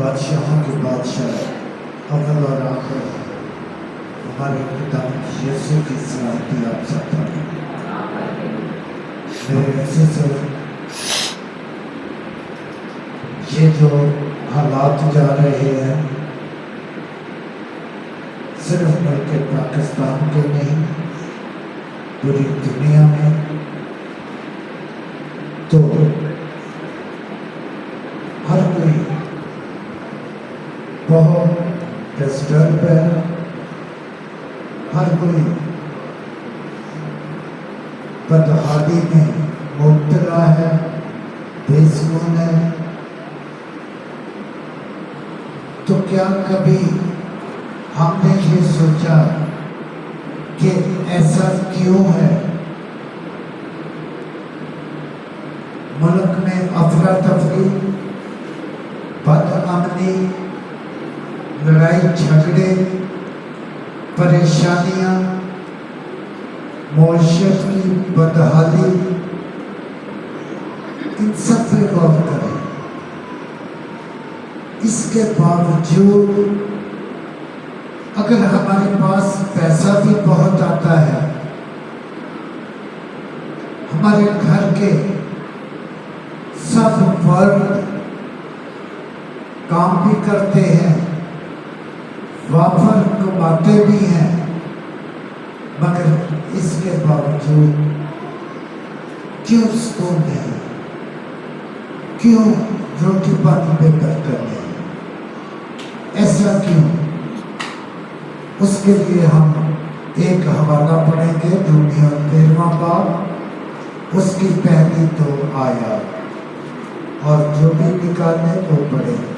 بادشاہوں کے بادشاہ اول اور آخر ہمارے خدا یسوع کی سلامتی آپ سب پر ہو۔ میرے عزیزو، یہ جو حالات جا رہے ہیں صرف ملک پاکستان کے نہیں، پوری دنیا میں، تو ہر کوئی بہت ڈسٹرب ہے، ہر کوئی بدحالی میں مبتلا ہے، بے سکون ہے۔ تو کیا کبھی ہم نے یہ سوچا کہ ایسا کیوں ہے؟ ملک میں افراتفری، بدامنی، لڑائی جھگڑے، پریشانیاں، معیشت کی بدحالی، ان سب پہ غور کریں۔ اس کے باوجود اگر ہمارے پاس پیسہ بھی بہت آتا ہے، ہمارے گھر کے سب فرد کام بھی کرتے ہیں، وافر کماتے بھی ہیں، مگر اس کے باوجود کیوں سکون نہیں؟ کیوں روٹی پانی پہ برکت نہیں؟ ایسا کیوں؟ اس کے لیے ہم ایک حوالہ پڑھیں گے، رومیہ 13واں باب، اس کی پہلی 2 آیات، اور جو بھی نکالے وہ پڑھیں۔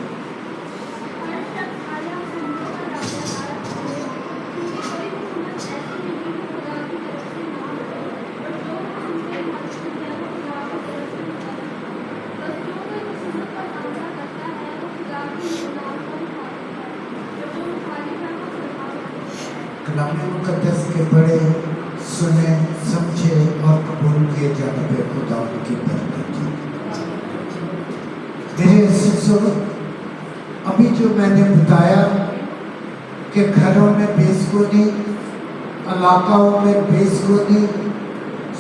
کلام مقدس کے پڑھے، سنے، سمجھے اور قبول کیے جانے پہ خدا ان کی برکت کی۔ میرے عزیزو، ابھی جو میں نے بتایا کہ گھروں میں بے سکونی، علاقوں میں بے سکونی،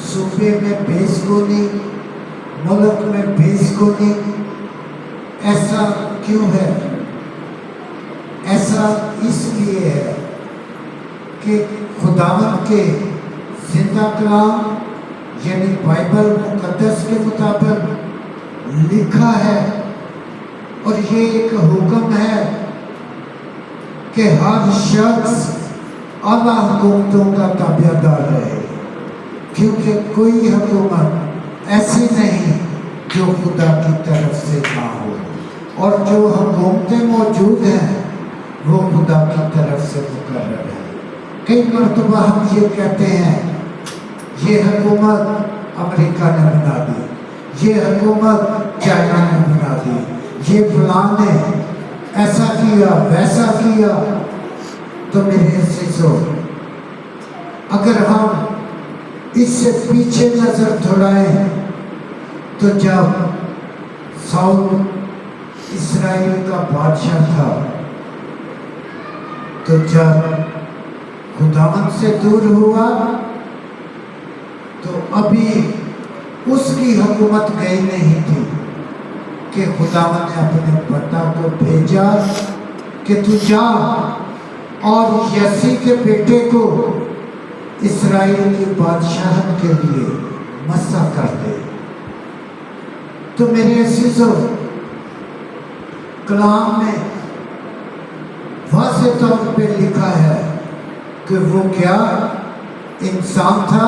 صوبے میں بے سکونی، ملک میں بے سکونی، ایسا کیوں ہے؟ ایسا اس لیے ہے کہ خداوند کے زندہ کلام یعنی بائبل مقدس کے مطابق لکھا ہے، اور یہ ایک حکم ہے کہ ہر شخص اعلیٰ حکومتوں کا تابع دار رہے، کیونکہ کوئی حکومت ایسی نہیں جو خدا کی طرف سے نہ ہو، اور جو حکومتیں موجود ہیں وہ خدا کی طرف سے مقرر ہیں۔ کئی مرتبہ ہم یہ کہتے ہیں یہ حکومت امریکہ نے بنا دی، یہ حکومت چائنا نے بنا دی، یہ فلاں نے ایسا کیا ویسا کیا۔ تو میرے عزیزو، اگر ہم اس سے پیچھے نظر دوڑائیں تو جب ساؤل اسرائیل کا بادشاہ تھا، تو جب خداوند سے دور ہوا تو ابھی اس کی حکومت گئی نہیں تھی کہ خداوند نے اپنے بندہ کو بھیجا کہ تو جا اور یسی کے بیٹے کو اسرائیل کی بادشاہت کے لیے مسا کر دے۔ تو میرے عزیزو، کلام میں واضح طور پہ لکھا ہے کہ وہ کیا انسان تھا،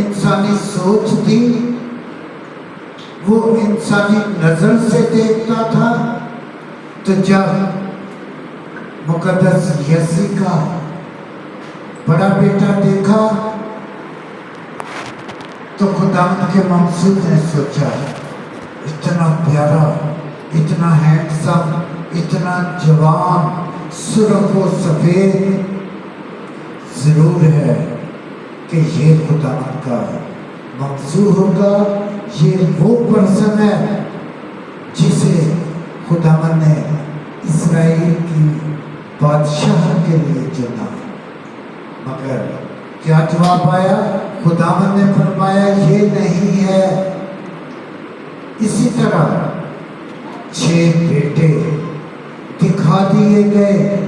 انسانی سوچ تھی، وہ انسانی نظر سے دیکھتا تھا۔ تو جب مقدس یسی کا بڑا بیٹا دیکھا تو خداوند کے مقصود نے سوچا اتنا پیارا، اتنا ہینڈسم، اتنا جوان، سرخ و سفید، ضرور ہے کہ یہ خداوند کا مقصود ہوگا، یہ وہ پرسن ہے جسے خداوند نے اسرائیل کی بادشاہ کے لیے چنا، مگر کیا جواب آیا؟ خداوند نے فرمایا یہ نہیں ہے۔ اسی طرح 6 بیٹے دکھا دیے گئے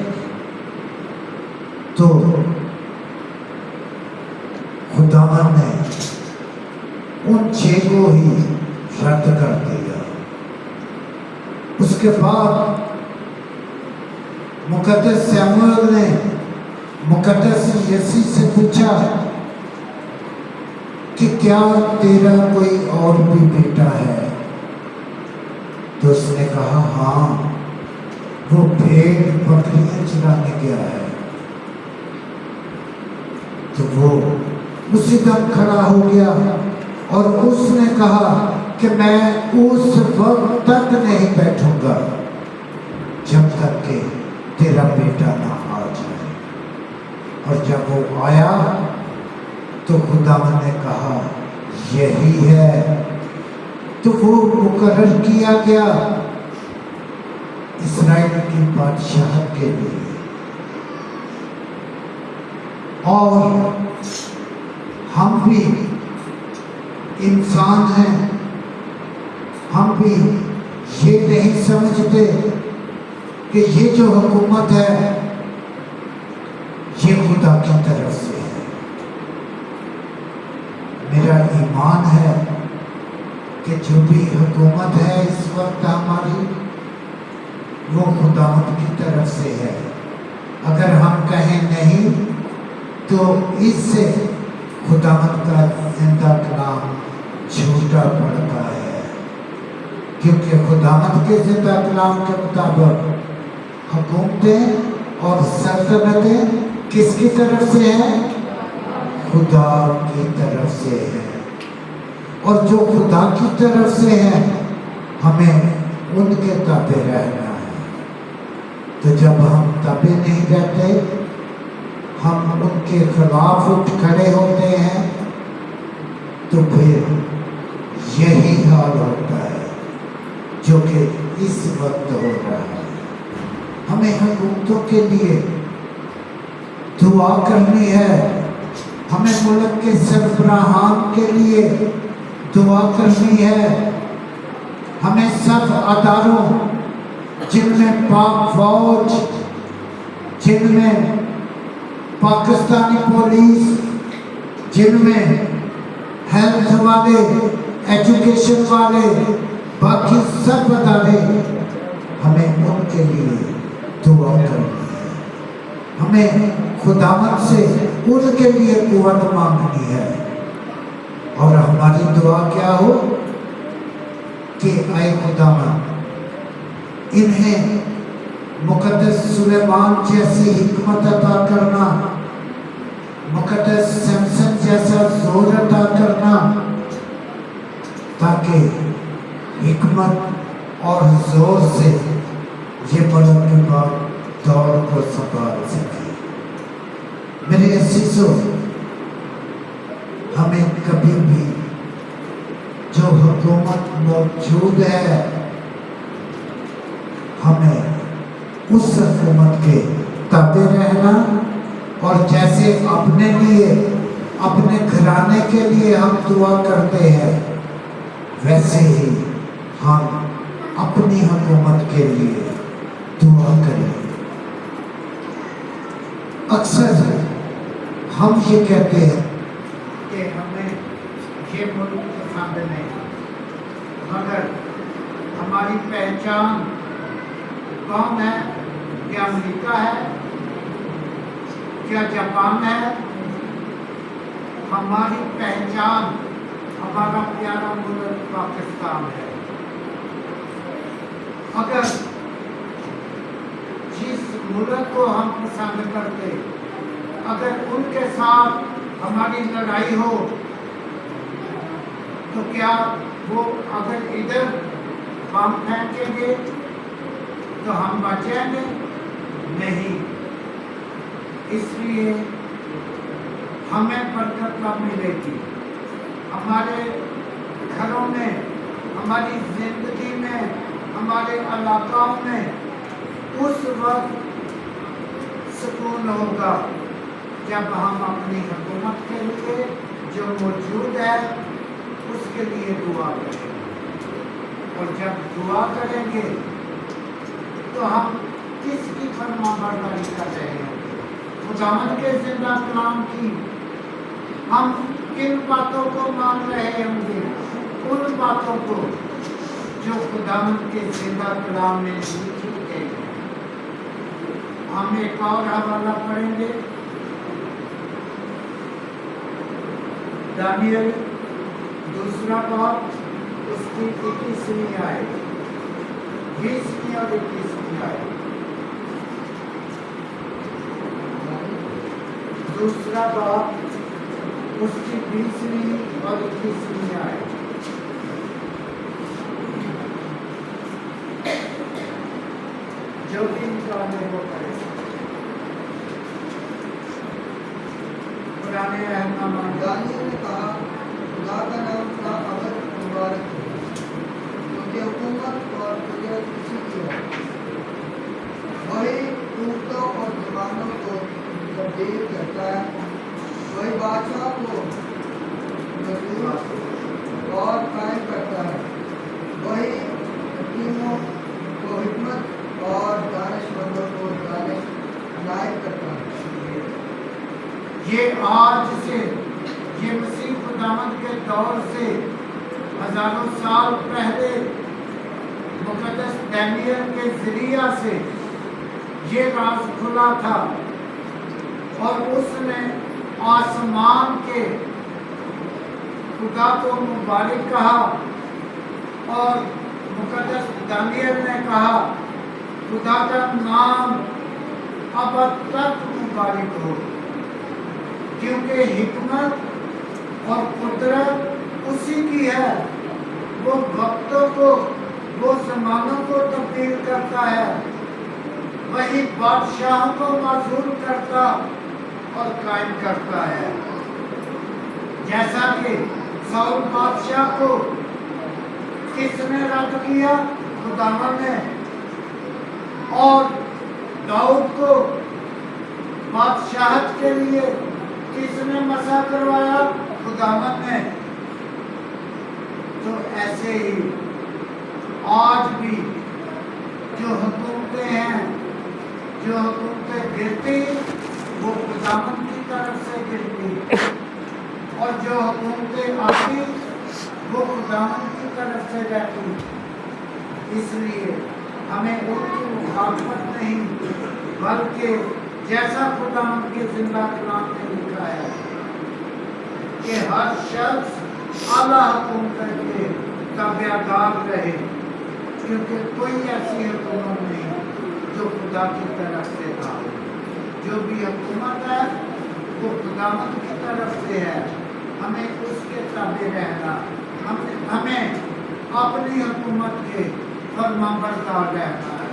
تو خداوند نے ان 6 کو ہی رد کر دیا۔ اس کے بعد مقدس سیموئیل نے مقدس یسی سے پوچھا کہ کیا تیرا کوئی اور بھی بیٹا ہے؟ تو اس نے کہا ہاں، وہ بھیڑ بکریاں چرانے گیا ہے۔ تو وہ اسی دم کھڑا ہو گیا اور اس نے کہا کہ میں اس وقت تک نہیں بیٹھوں گا جب تک کہ تیرا بیٹا نہ آ جائے۔ اور جب وہ آیا تو خداوند نے کہا یہی ہے۔ تو وہ مقرر کیا گیا اسرائیل کی بادشاہت کے لیے۔ اور ہم بھی انسان ہیں، ہم بھی یہ نہیں سمجھتے کہ یہ جو حکومت ہے یہ خدا کی طرف سے ہے۔ میرا ایمان ہے کہ جو بھی حکومت ہے اس وقت ہماری، وہ خداوند کی طرف سے ہے۔ اگر ہم کہیں نہیں تو اس سے خداوند کا زندہ کلام جھوٹا پڑتا ہے، کیونکہ خداوند کے زندہ کلام کے مطابق حکومتیں اور سلطنتیں کس کی طرف سے ہیں؟ خدا کی طرف سے ہے۔ اور جو خدا کی طرف سے ہیں ہمیں ان کے تابع رہنا ہے۔ تو جب ہم تابع نہیں رہتے، ہم ان کے خلاف اٹھ کھڑے ہوتے ہیں، تو پھر یہی حال ہوتا ہے جو کہ اس وقت ہو رہا ہے۔ ہمیں حکومتوں کے لیے دعا کرنی ہے، ہمیں ملک کے سربراہان کے لیے دعا کرنی ہے، ہمیں سب اداروں جن میں پاک فوج، جن میں پاکستانی پولیس، جن میں ہیلتھ والے، ایجوکیشن والے، باقی سب ادارے، ہمیں ان کے لیے دعا کرنی ہے۔ ہمیں خداوند سے ان کے لیے قوت مانگنی ہے، اور ہماری دعا کیا ہو کہ اے خداوند انہیں مقدس سلیمان جیسی حکمت عطا کرنا، مقدس سمسن جیسا زور عطا کرنا، تاکہ حکمت اور زور سے یہ ملک کے بعد دور کو سنبھال سکے۔ میرے عزیزو، ہمیں کبھی بھی جو حکومت موجود ہے، ہمیں اس حکومت کے تابع رہنا، اور جیسے اپنے لیے، اپنے گھرانے کے لیے ہم دعا کرتے ہیں، ویسے ہی ہم اپنی حکومت کے لیے دعا کریں۔ اکثر ہم یہ کہتے ہیں کہ ہمیں یہ ملک پسند نہیں، مگر ہماری پہچان کون ہے؟ کیا امریکہ ہے؟ کیا جاپان ہے؟ ہماری پہچان ہمارا پیارا ملک پاکستان ہے۔ اگر جس ملک کو ہم پسند کرتے، اگر ان کے ساتھ ہماری لڑائی ہو، تو کیا وہ اگر ادھر بم پھینکیں گے تو ہم بچیں گے؟ نہیں۔ اس لیے ہمیں برکت کب ملے گی؟ ہمارے گھروں میں، ہماری زندگی میں، ہمارے علاقوں میں اس وقت سکون ہوگا جب ہم اپنی حکومت کے لیے جو موجود ہے اس کے لیے دعا کریں گے، اور جب دعا کریں گے تو ہم کس کی فرما برداری کر رہے ہیں؟ خداوند کے زندہ کلام کی۔ ہم کن باتوں کو مان رہے ہوں گے؟ ان باتوں کو جو خداوند کے زندہ کلام میں لکھی گئی ہے۔ ہم ایک اور حوالہ پڑھیں گے، دانیل 2 باب اس کی 21ویں آیت، 20ویں اور 21ویں آیت۔ 2 باب اس کی 20ویں اور 21ویں آیت۔ جو بھی انسان ہے وہ پڑھے۔ پرانے عہد نامہ دانیل نے کہا، خدا کا نام کا ابد مبارک ہو، کیونکہ حکومت اور قدرت اسی کی ہے۔ وہی ٹوٹوں اور زبانوں کو تبدیل کرتا ہے، وہی بادشاہ کو مضبوط اور قائم کرتا ہے، وہی حکیموں کو حکمت اور دانش مندوں کو دانش عنایت کرتا ہے۔ یہ آج سے، یہ مسیح خداوند کے دور سے ہزاروں سال پہلے مقدس دانیل کے ذریعہ سے یہ راز کھلا تھا، اور اس نے آسمان کے خدا کو مبارک کہا، اور مقدس دانیل نے کہا خدا کا نام ابد تک مبارک ہو، کیونکہ حکمت اور قدرت اسی کی ہے۔ وہ وقتوں کو، وہ زمانوں کو تبدیل کرتا ہے، وہی بادشاہوں کو معزول کرتا اور قائم کرتا ہے۔ جیسا کہ ساؤل بادشاہ کو کس نے رد کیا؟ خداوند نے۔ اور داؤد کو بادشاہت کے لیے کس نے مسا کروایا؟ خداوند نے۔ تو ایسے ہی آج بھی جو حکومتیں ہیں، جو حکومتیں گرتی وہ خداوند کی طرف سے گرتی، اور جو حکومتیں آتی وہ خداوند کی طرف سے رہتی۔ اس لیے ہمیں ان کی مخالفت نہیں، بلکہ جیسا خداوند کے زندہ کلام میں لکھا ہے کہ ہر شخص اعلیٰ حکومت کے تابع دار رہے، کیونکہ کوئی ایسی حکومت نہیں جو خدا کی طرف سے تھا۔ جو بھی حکومت ہے وہ خداوند کی طرف سے ہے، ہمیں اس کے تابع رہنا، ہمیں اپنی حکومت کے فرمانبردار رہنا ہے۔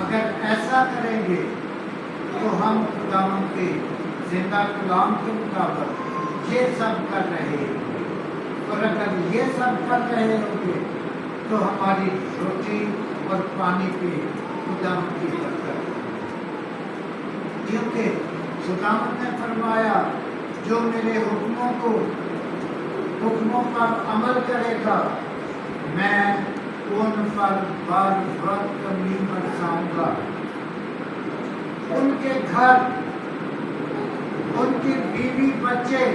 اگر ایسا کریں گے تو ہم خداوند کے زندہ کلام کے مطابق یہ سب کر رہے ہیں، اور اگر یہ سب کر رہے ہوں گے تو ہماری روٹی اور پانی پہ خداوند کی برکت ہے، کیونکہ خداوند نے فرمایا جو میرے حکموں پر عمل کرے گا میں ان پر بر وقت کمی برساؤں گا۔ ان کے گھر، ان کی بیوی بچے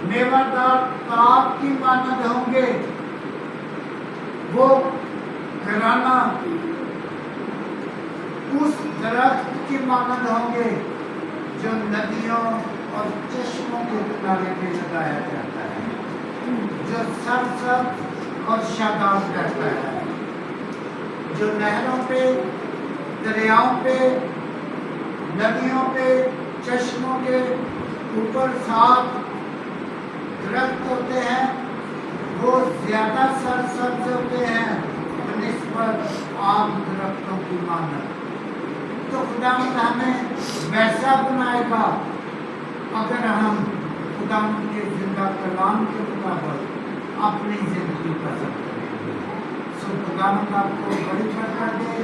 میوہ دار تاپ کی مانند ہوں گے، وہ گھرانہ اس درخت کی مانند ہوں گے جو ندیوں اور چشموں کے کنارے پہ لگایا جاتا ہے، جو سرسبز اور شاداب رہتا ہے، جو نہروں پہ، دریاؤں پہ، ندیوں پہ، چشموں کے اوپر 7 درخت ہوتے ہیں، وہ زیادہ سرسبز ہوتے ہیں بنسبت عام درختوں کی مانند۔ تو خداوند ہمیں ویسا بنائے گا اگر ہم خداوند کے زندہ کلام کے مطابق اپنی زندگی بسر کریں۔ سو خداوند آپ کو بڑی برکت دے۔